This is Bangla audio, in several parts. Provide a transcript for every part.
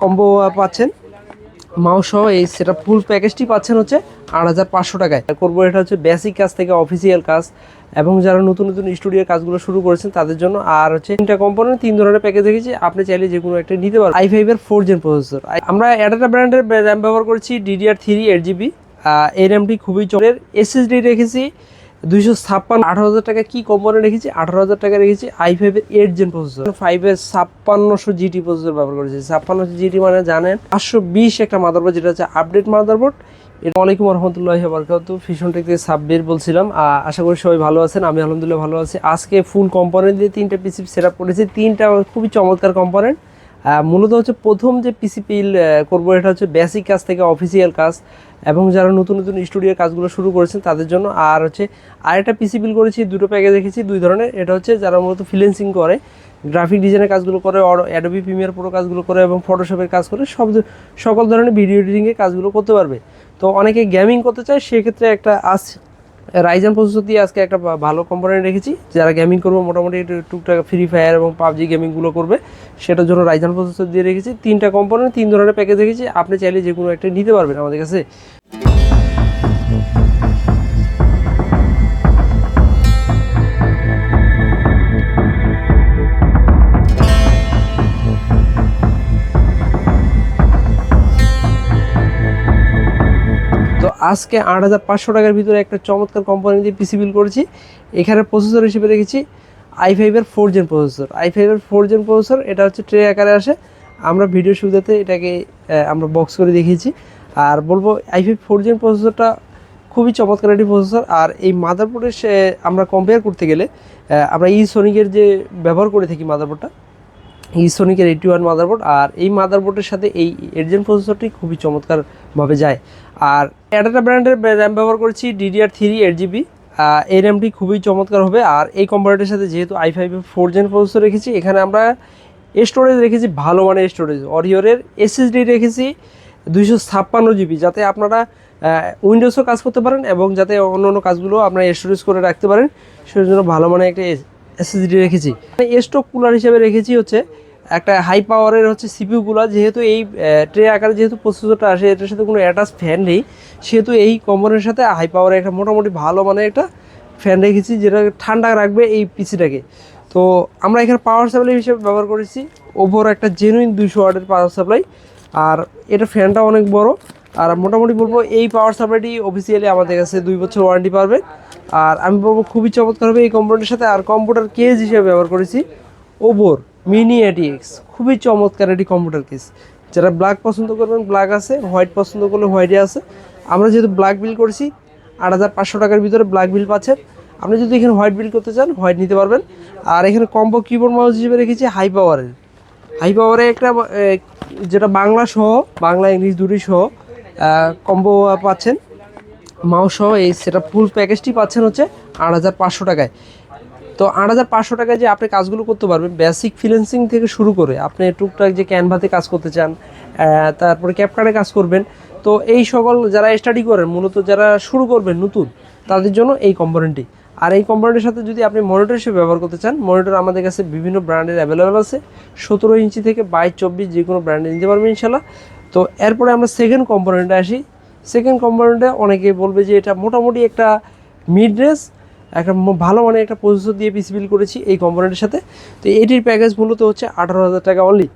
কম্বো পাচ্ছেন মাউস সহ এই সেটা ফুল প্যাকেজটি পাচ্ছেন হচ্ছে ৮৫০০ টাকায়। করবো এটা হচ্ছে বেসিক কাজ থেকে অফিসিয়াল কাজ এবং যারা নতুন নতুন স্টুডিওর কাজগুলো শুরু করেছেন তাদের জন্য। আর হচ্ছে 3টা কম্পোনেন্ট 3 ধরনের প্যাকেজ রেখেছি, আপনি চাইলে যে কোনো একটা নিতে পারেন। i5 এর 4 জেন প্রসেসর, আমরা অ্যাডাটা ব্র্যান্ডের র্যাম ব্যবহার করেছি DDR3 8GB। এই র্যামটি খুবই চলের। SSD রেখেছি 256। 18,000 টাকা কি কম্পোনেন্ট রেখেছি? 18,000 টাকা রেখেছি i5 এর 8 জেন প্রসেসর। 5 এর 5600 GT প্রসেসর ব্যবহার করেছি। 5600 GT মানে জানেন 520 একটা মাদারবোর্ড, যেটা হচ্ছে আপডেট মাদারবোর্ড। আসসালামু আলাইকুম রহমতুল্লাহি ওয়া বারাকাতুহু। ফিশন টেক থেকে সাব্বির বলছিলাম। আশা করি সবাই ভালো আছেন, আমি আলহামদুলিল্লাহ ভালো আছি। আজকে ফুল কম্পোনেন্ট দিয়ে 3টা পিসি সেটআপ করেছি। 3টা খুবই চমৎকার কম্পোনেন্ট। মূলত হচ্ছে প্রথম যে পিসি বিল করবো এটা হচ্ছে বেসিক কাজ থেকে অফিসিয়াল কাজ এবং যারা নতুন নতুন স্টুডিওর কাজগুলো শুরু করেছেন তাদের জন্য। আর হচ্ছে আরেকটা পিসি বিল করেছি, দুটো প্যাকেজ রেখেছি 2 ধরনের। এটা হচ্ছে যারা মূলত ফ্রিল্যান্সিং করে, গ্রাফিক ডিজাইনের কাজগুলো করে, অ্যাডোবি প্রিমিয়ার প্রো কাজগুলো করে এবং ফটোশপের কাজ করে, সকল ধরনের ভিডিও এডিটিংয়ের কাজগুলো করতে পারবে। তো অনেকে গেমিং করতে চায়, সেক্ষেত্রে একটা রাইজেন প্রসেসর দিয়ে আজকে একটা ভালো কম্পোনেন্ট রেখেছি। যারা গেমিং করবে মোটামুটি একটু টুকটাক ফ্রি ফায়ার এবং পাবজি গেমিংগুলো করবে, সেটার জন্য রাইজেন প্রসেসর দিয়ে রেখেছি। 3টা কম্পোনেন্ট 3 ধরনের প্যাকেজ রেখেছি, আপনি চাইলে যে কোনো একটা নিতে পারবেন আমাদের কাছে। তো আজকে ৮৫০০ টাকার ভিতরে একটা চমৎকার কোম্পানি দিয়ে পিসি বিল করেছি। এখানে প্রসেসর হিসেবে রেখেছি i5 এর 4 জেন প্রসেসর। i5 এর 4 জেন প্রসেসর, এটা হচ্ছে ট্রে আকারে আসে। আমরা ভিডিও সুবিধাতে এটাকে আমরা বক্স করে দেখিয়েছি। আর বলবো i5 4 জেন প্রসেসরটা খুবই চমৎকার একটি প্রসেসর। আর এই মাদারবোর্ডের আমরা কম্পেয়ার করতে গেলে আমরা সোনিকের যে ব্যবহার করে থাকি মাদারবোর্ডটা, সোনিকের 81 মাদারবোর্ড, আর এই মাদারবোর্ডের সাথে এই 8 জেন প্রসেসরটি খুবই চমৎকারভাবে যায়। আর অ্যাডাটা ব্র্যান্ডের র্যাম ব্যবহার করেছি DDR3 8GB। এই র্যামটি খুবই চমৎকার হবে। আর এই কম্পোনেন্টের সাথে যেহেতু i5 এর 4 জেন প্রসেসর রেখেছি, এখানে আমরা স্টোরেজ রেখেছি ভালো মানের স্টোরেজ। অরিওরের SSD রেখেছি 256GB, যাতে আপনারা উইন্ডোজও কাজ করতে পারেন এবং যাতে অন্য অন্য কাজগুলো আপনারা স্টোরেজ করে রাখতে পারেন, সেই জন্য ভালো মানের একটা SSD রেখেছি। স্টক কুলার হিসেবে রেখেছি হচ্ছে একটা হাই পাওয়ারের হচ্ছে CPU কুলার। যেহেতু এই ট্রে আকারে যেহেতু প্রসেসরটা আসে, এটার সাথে কোনো অ্যাটাচ ফ্যান নেই, সেহেতু এই কম্পোনেন্টের সাথে হাই পাওয়ারের একটা মোটামুটি ভালো মানের একটা ফ্যান রেখেছি, যেটা ঠান্ডা রাখবে এই পিসিটাকে। তো আমরা এখানে পাওয়ার সাপ্লাই হিসেবে ব্যবহার করেছি ওভর একটা জেনুইন 200 ওয়াটের পাওয়ার সাপ্লাই। আর এটা ফ্যানটা অনেক বড়। আর মোটামুটি বলবো এই পাওয়ার সাপ্লাইটি অফিসিয়ালি আমাদের কাছে 2 বছর ওয়ারেন্টি পাবে। আর আমি বলবো খুবই চমৎকার হবে এই কম্পিউটারের সাথে। আর কম্পিউটার কেস হিসেবে ব্যবহার করেছি ওভর মিনি ATX, খুবই চমৎকার একটি কম্পিউটার কেস। যারা ব্ল্যাক পছন্দ করবেন ব্ল্যাক আছে, হোয়াইট পছন্দ করলে হোয়াইটে আছে। আমরা যেহেতু ব্ল্যাক বিল করেছি, ৮৫০০ টাকার ভিতরে ব্ল্যাক বিল পাচ্ছেন। আপনি যদি এখানে হোয়াইট বিল করতে চান হোয়াইট নিতে পারবেন। আর এখানে কম্বো কিবোর্ড মাউস হিসেবে রেখেছি হাই পাওয়ারের একটা যেটা বাংলা সহ, বাংলা ইংলিশ দুটোই সহ কম্বো পাচ্ছেন মাউস সহ। এই সেটা ফুল প্যাকেজটি পাচ্ছেন হচ্ছে ৮৫০০ টাকায়। তো ৮৫০০ টাকায় যে আপনি কাজগুলো করতে পারবেন, বেসিক ফ্রিল্যান্সিং থেকে শুরু করে আপনি টুকটাক যে ক্যানভাতে কাজ করতে চান, তারপরে ক্যাপকাটে কাজ করবেন। তো এই সকল যারা স্টাডি করেন, মূলত যারা শুরু করবেন নতুন, তাদের জন্য এই কম্পোনেন্টটি। আর এই কম্পোনেন্টের সাথে যদি আপনি মনিটর হিসেবে ব্যবহার করতে চান, মনিটর আমাদের কাছে বিভিন্ন ব্র্যান্ডের অ্যাভেলেবেল আছে। 17 ইঞ্চি থেকে 22-24 যে কোনো ব্র্যান্ডে নিতে পারবেন ইনশাল্লাহ। তো এরপরে আমরা সেকেন্ড কম্পোনেন্টে আসি। সেকেন্ড কম্পোনেন্টে অনেকে বলবে যে এটা মোটামুটি একটা মিড রেঞ্জ, একটা ভালো মানে একটা প্রসেসর দিয়ে পিসি বিল করেছি এই কম্পোনেন্টের সাথে। তো এটির প্যাকেজ মূলত হচ্ছে 18,000 টাকা অনলি।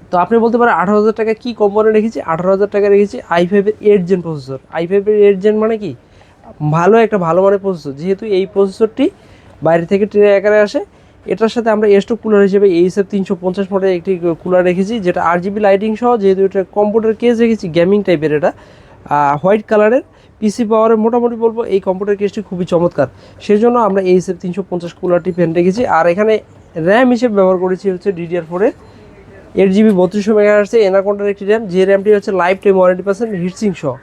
তো আপনি বলতে পারেন 18,000 টাকা কী কম্পোনেন্ট রেখেছি? 18,000 টাকা রেখেছি i5 এর 8 জেন প্রসেসর। i5 এর 8 জেন মানে কি ভালো মানের প্রসেসর। যেহেতু এই প্রসেসরটি বাইরে থেকে ট্রে আকারে আসে, এটার সাথে আমরা স্টক কুলার হিসেবে ASF 350 মডেলের একটি কুলার রেখেছি, যেটা RGB লাইটিং সহ। যেহেতু এটা কম্পিউটার কেস রেখেছি গেমিং টাইপের, এটা হোয়াইট কালারের পিসি পাওয়ারের মোটামুটি বলবো এই কম্পিউটার কেসটি খুবই চমৎকার। সেই জন্য আমরা ASF 350 কুলারটি ফ্যান রেখেছি। আর এখানে র্যাম হিসেবে ব্যবহার করেছি হচ্ছে DDR4 এর 8GB 3200 মেগাহার্টজ এনাকোন্ডার একটি র্যাম, যে র্যামটি হচ্ছে লাইফ টাইম ওয়ারেন্টি পাচ্ছেন হিটসিং সহ।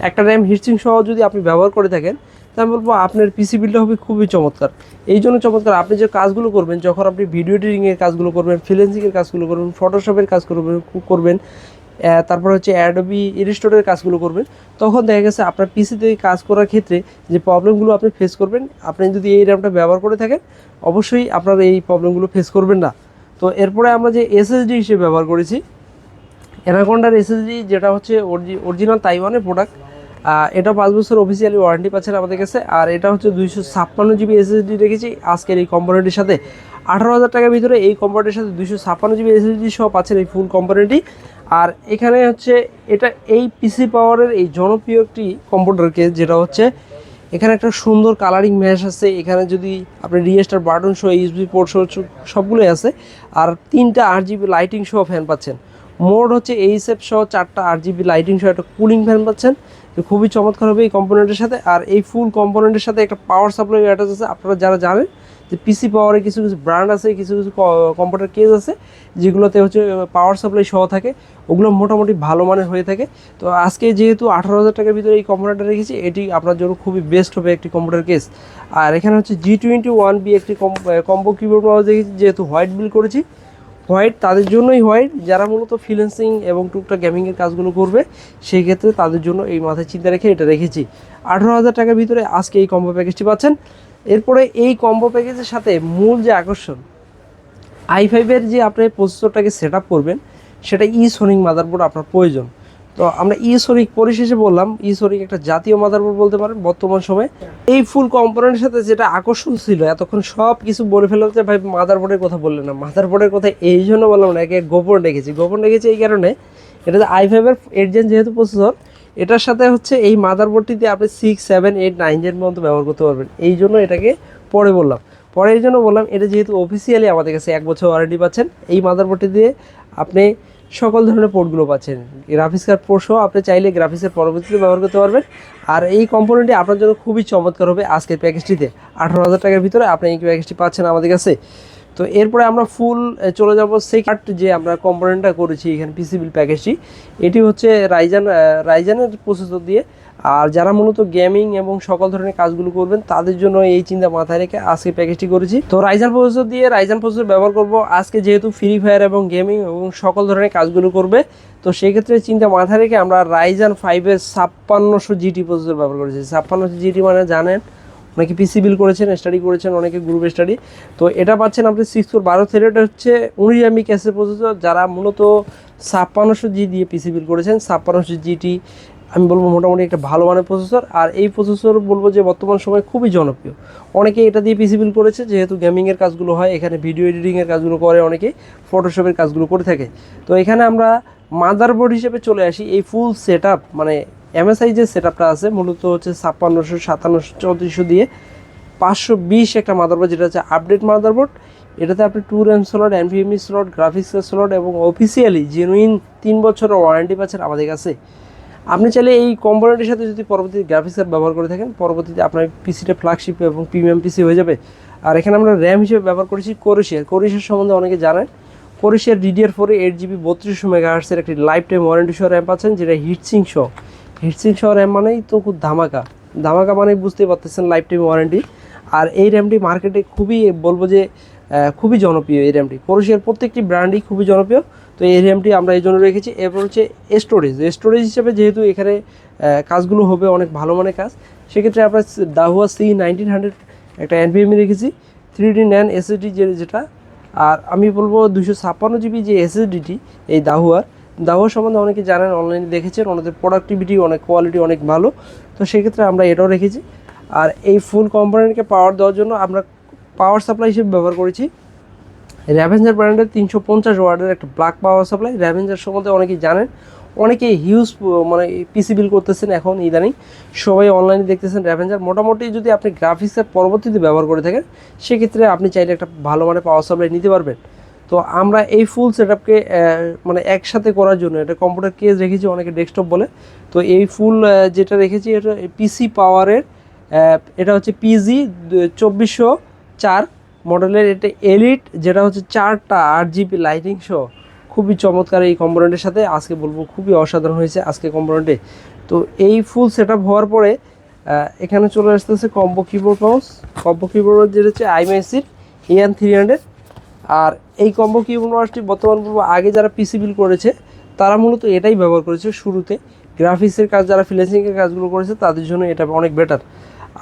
একটা র্যাম হিটসিং সহ যদি আপনি ব্যবহার করে থাকেন, তা আমি বলবো আপনার পিসি বিলটা হবে খুবই চমৎকার। এই জন্য চমৎকার, আপনি যে কাজগুলো করবেন, যখন আপনি ভিডিও এডিটিংয়ের কাজগুলো করবেন, ফ্রিল্যান্সিংয়ের কাজগুলো করবেন, ফটোশপের কাজ করবেন, তারপর হচ্ছে অ্যাডোবি ইলাস্ট্রেটরের কাজগুলো করবেন, তখন দেখা গেছে আপনার পিসিতে কাজ করার ক্ষেত্রে যে প্রবলেমগুলো আপনি ফেস করবেন, আপনি যদি এই র্যামটা ব্যবহার করে থাকেন অবশ্যই আপনার এই প্রবলেমগুলো ফেস করবেন না। তো এরপরে আমরা যে SSD হিসেবে ব্যবহার করেছি, অ্যানাকোন্ডার এসএসডি যেটা হচ্ছে অরিজিনাল তাইওয়ানের প্রোডাক্ট। এটা 5 বছর অফিসিয়ালি ওয়ারেন্টি পাচ্ছেন আমাদের কাছে। আর এটা হচ্ছে 256 জিবি এসএসডি রেখেছি আজকের এই কম্পোনেন্টের সাথে। 18,000 টাকার ভিতরে এই কম্পোনেন্টের সাথে 256 জিবি এসএসডি সহ পাচ্ছেন এই ফুল কম্পোনেন্টটি। আর এখানে হচ্ছে এটা এই পিসি পাওয়ারের এই জনপ্রিয় একটি কম্পিউটার কেস, যেটা হচ্ছে এখানে একটা সুন্দর কালারিং ম্যাশ আছে। এখানে যদি আপনি রিস্টার বাটন সহ ইউএসবি পোর্ট সহ সবগুলোই আছে। আর 3টা 8GB লাইটিং সহ ফ্যান পাচ্ছেন। মোড হচ্ছে এইচএফ সহ 4টা 8GB লাইটিং সহ একটা কুলিং ফ্যান পাচ্ছেন। তো খুবই চমৎকার হবে এই কম্পোনেন্টের সাথে। আর এই ফুল কম্পোনেন্টের সাথে একটা পাওয়ার সাপ্লাই অ্যাটাচ আছে। আপনারা যারা জানেন যে পিসি পাওয়ারে কিছু কিছু ব্র্যান্ড আছে, কিছু কিছু কম্পিউটার কেস আছে যেগুলোতে হচ্ছে পাওয়ার সাপ্লাই সহ থাকে, ওগুলো মোটামুটি ভালো মানের হয়ে থাকে। তো আজকে যেহেতু 18,000 টাকার ভিতরে এই কম্পিউটারটা রেখেছি, এটি আপনার জন্য খুবই বেস্ট হবে একটি কম্পিউটার কেস। আর এখানে হচ্ছে G21B একটি কম্বো কিবোর্ড মাউস দেখেছি, যেহেতু হোয়াইট বিল করেছি। হোয়াইট তাদের জন্যই হোয়াইট যারা মূলত ফ্রিল্যান্সিং এবং টুকটাক গেমিংয়ের কাজগুলো করবে, সেই ক্ষেত্রে তাদের জন্য এই মাথায় চিন্তা রেখে এটা রেখেছি। 18,000 টাকার ভিতরে আজকে এই কম্বো প্যাকেজটি পাচ্ছেন। এরপরে এই কম্বো প্যাকেজের সাথে মূল যে আকর্ষণ, i5-এর যে আপনি প্রসেসরটাকে সেট আপ করবেন, সেটা সোনিক মাদারবোর্ড আপনার প্রয়োজন। তো আমরা সোনিক পরিশেষে বললাম, সোনিক একটা জাতীয় মাদারবোর্ড বলতে পারেন বর্তমান সময়ে। এই ফুল কম্পোনেন্টের সাথে যেটা আকর্ষণ ছিল, এতক্ষণ সব কিছু বলে ফেললাম যে ভাই মাদারবোর্ডের কথা বললেন না। মাদারবোর্ডের কথা এই জন্য বললাম না, গোপন রেখেছি এই কারণে, এটা যে i5-এর 8 জেন যেহেতু প্রসেসর, এটার সাথে হচ্ছে এই মাদারবোর্ডটিতে আপনি 6, 7, 8, 9 জেন পর্যন্ত ব্যবহার করতে পারবেন। এই জন্য এটাকে পরে বললাম। পরে এই জন্য বললাম, এটা যেহেতু অফিসিয়ালি আমাদের কাছে 1 বছর ওয়ারেন্টি পাচ্ছেন, এই মাদারবোর্ডটি দিয়ে আপনি সকল ধরনের পোর্টগুলো পাচ্ছেন। গ্রাফিক্স কার্ড পোর্ট সহ আপনি চাইলে গ্রাফিক্সের পরবর্তীতে ব্যবহার করতে পারবেন। আর এই কম্পোনেন্টটি আপনার জন্য খুবই চমৎকার হবে আজকের প্যাকেজটিতে। 18,000 টাকার ভিতরে আপনি এই প্যাকেজটি পাচ্ছেন আমাদের কাছে। তো এরপরে আমরা ফুল চলে যাব সেকেন্ড যে আমরা কম্পোনেন্টটা করেছি এখানে পিসিবিল প্যাকেজটি। এটি হচ্ছে রাইজানের প্রসেসর দিয়ে। আর যারা মূলত গেমিং এবং সকল ধরনের কাজগুলো করবেন, তাদের জন্য এই চিন্তা মাথায় রেখে আজকে প্যাকেজটি করেছি। তো রাইজান প্রসেসর ব্যবহার করব আজকে, যেহেতু ফ্রি ফায়ার এবং গেমিং এবং সকল ধরনের কাজগুলো করবে। তো সেই ক্ষেত্রে চিন্তা মাথায় রেখে আমরা রাইজান 5-এর 5600 জিটি প্রসেসর ব্যবহার করেছি। 5600 জিটি মানে জানেন, অনেকে পিসি বিল করেছেন, স্টাডি করেছেন, অনেকে গ্রুপ স্টাডি। তো এটা পাচ্ছেন আপনি 6/12 থ্রেড হচ্ছে 19 MB ক্যাসের প্রসেসর। যারা মূলত 5600G দিয়ে পিসি বিল করেছেন, 5600 জিটি আমি বলবো মোটামুটি একটা ভালো মানের প্রসেসর। আর এই প্রসেসর বলবো যে বর্তমান সময়ে খুবই জনপ্রিয়। অনেকে এটা দিয়ে পিসি বিল করেছে, যেহেতু গেমিংয়ের কাজগুলো হয়, এখানে ভিডিও এডিটিংয়ের কাজগুলো করে, অনেকে ফটোশপের কাজগুলো করে থাকে। তো এখানে আমরা মাদারবোর্ড হিসেবে চলে আসি। এই ফুল সেট আপ মানে MSI যে সেট আপটা আছে মূলত হচ্ছে 5600, 5700, 3400 দিয়ে 520 একটা মাদারবোর্ড, যেটা হচ্ছে আপডেট মাদারবোর্ড। এটাতে আপনি 2 RAM স্লট, NVMe স্লট, গ্রাফিক্সের স্লট এবং অফিসিয়ালি জেনুইন 3 বছরের ওয়ারেন্টি পাচ্ছেন আমাদের কাছে। আপনি চাইলে এই কম্পোনেন্টের সাথে যদি পরবর্তীতে গ্রাফিক্স কার্ড ব্যবহার করে থাকেন, পরবর্তীতে আপনার পিসিটা ফ্ল্যাগশিপ এবং প্রিমিয়াম পিসি হয়ে যাবে। আর এখানে আমরা র্যাম হিসেবে ব্যবহার করেছি কোরেশিয়ার সম্বন্ধে অনেকে জানেন। কোরেশিয়ার DDR4 8GB 3200 MHz একটি লাইফ টাইম ওয়ারেন্টি সহ র্যাম পাচ্ছেন, যেটা হিটসিং সহ র্যাম মানেই তো খুব ধামাকা মানেই বুঝতেই পারতেছেন লাইফ টাইম ওয়ারেন্টি। আর এই র্যামটি মার্কেটে বলবো যে খুবই জনপ্রিয়। এই র্যামটি কোরেশিয়ার প্রত্যেকটি ব্র্যান্ডই খুবই জনপ্রিয়। তো এই র্যামটি আমরা এই জন্য রেখেছি। এরপর হচ্ছে স্টোরেজ হিসেবে, যেহেতু এখানে কাজগুলো হবে অনেক ভালো মানের কাজ, সেক্ষেত্রে আমরা দাহুয়া C1900 একটা NVMe রেখেছি, 3D NAND SSD যেটা। আর আমি বলবো 256GB যে SSDটি এই দাহুয়ার সম্বন্ধে অনেকে জানেন, অনলাইনে দেখেছেন, ওনাদের প্রোডাক্টিভিটি অনেক, কোয়ালিটি অনেক ভালো। তো সেক্ষেত্রে আমরা এটাও রেখেছি। আর এই ফুল কম্পোনেন্টকে পাওয়ার দেওয়ার জন্য আমরা পাওয়ার সাপ্লাই হিসেবে ব্যবহার করেছি র্যাভেঞ্জার ব্র্যান্ডের 350 ওয়াটের একটা ব্ল্যাক পাওয়ার সাপ্লাই। র্যাভেঞ্জার সম্বন্ধে অনেকেই জানেন, অনেকে হিউজ মানে পিসি বিল করতেছেন এখন ইদানিং, সবাই অনলাইনে দেখতেছেন র্যাভেঞ্জার। মোটামুটি যদি আপনি গ্রাফিক্সের পরবর্তীতে ব্যবহার করে থাকেন, সেক্ষেত্রে আপনি চাইলে একটা ভালো মানের পাওয়ার সাপ্লাই নিতে পারবেন। তো আমরা এই ফুল সেট আপকে মানে একসাথে করার জন্য এটা কম্পিউটার কেস রেখেছি, অনেকে ডেস্কটপ বলে। তো এই ফুল যেটা রেখেছি, এটা পিসি পাওয়ারের, এটা হচ্ছে PG 2404 মডেলের, এটা এলিট, যেটা হচ্ছে 4টা 8GB লাইটিং সহ খুবই চমৎকার। এই কম্পোনেন্টের সাথে আজকে বলবো খুবই অসাধারণ হয়েছে আজকে কম্পোনেন্টে। তো এই ফুল সেট আপ হওয়ার পরে এখানে চলে আসতেছে কম্বো কিবোর্ড যেটা হচ্ছে iMac-এর AN300। আর এই কম্বো কিবোর্ড মাউসটি বর্তমান বলবো আগে যারা পিসি বিল করেছে তারা মূলত এটাই ব্যবহার করেছে শুরুতে। গ্রাফিক্সের কাজ যারা ফ্রিল্যান্সিংয়ের কাজগুলো করেছে তাদের জন্য এটা অনেক বেটার।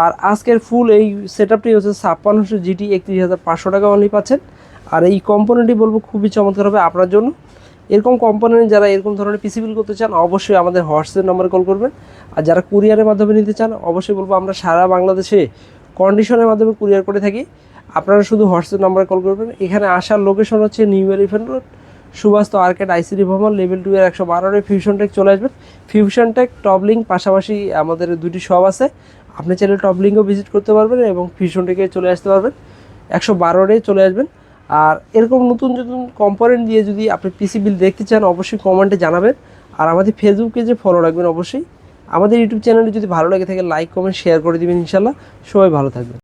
আর আজকের ফুল এই সেট আপটি হচ্ছে 5600 GT 31,500 টাকা অনলি পাচ্ছেন। আর এই কম্পোনেন্টটি বলবো খুবই চমৎকার হবে আপনার জন্য। এরকম কোম্পানির যারা এরকম ধরনের পিসি বিল করতে চান অবশ্যই আমাদের হোয়াটসঅ্যাপ নাম্বারে কল করবেন। আর যারা কুরিয়ারের মাধ্যমে নিতে চান অবশ্যই বলবো আমরা সারা বাংলাদেশে কন্ডিশনের মাধ্যমে কুরিয়ার করে থাকি। আপনারা শুধু হোয়াটসঅ্যাপ নাম্বারে কল করবেন। এখানে আসার লোকেশন হচ্ছে New Elephant Road, Subhash Arcade, ICD Bhavan, level 2 এর 112 ফিউশন টেক চলে আসবেন। ফিউশন টেক, টপ লিঙ্ক পাশাপাশি আমাদের দুটি শপ আছে। আপনি চাইলে টপ লিঙ্কও ভিজিট করতে পারবেন এবং ফিউশন টেকে চলে আসতে পারবেন। 112 চলে আসবেন। আর এরকম নতুন নতুন কম্পোনেন্ট দিয়ে যদি আপনি পিসি বিল দেখতে চান অবশ্যই কমেন্টে জানাবেন। আর আমাদের ফেসবুক পেজে ফলো রাখবেন অবশ্যই। আমাদের ইউটিউব চ্যানেলে যদি ভালো লাগে থাকে লাইক কমেন্ট শেয়ার করে দিবেন। ইনশাল্লাহ সবাই ভালো থাকবেন।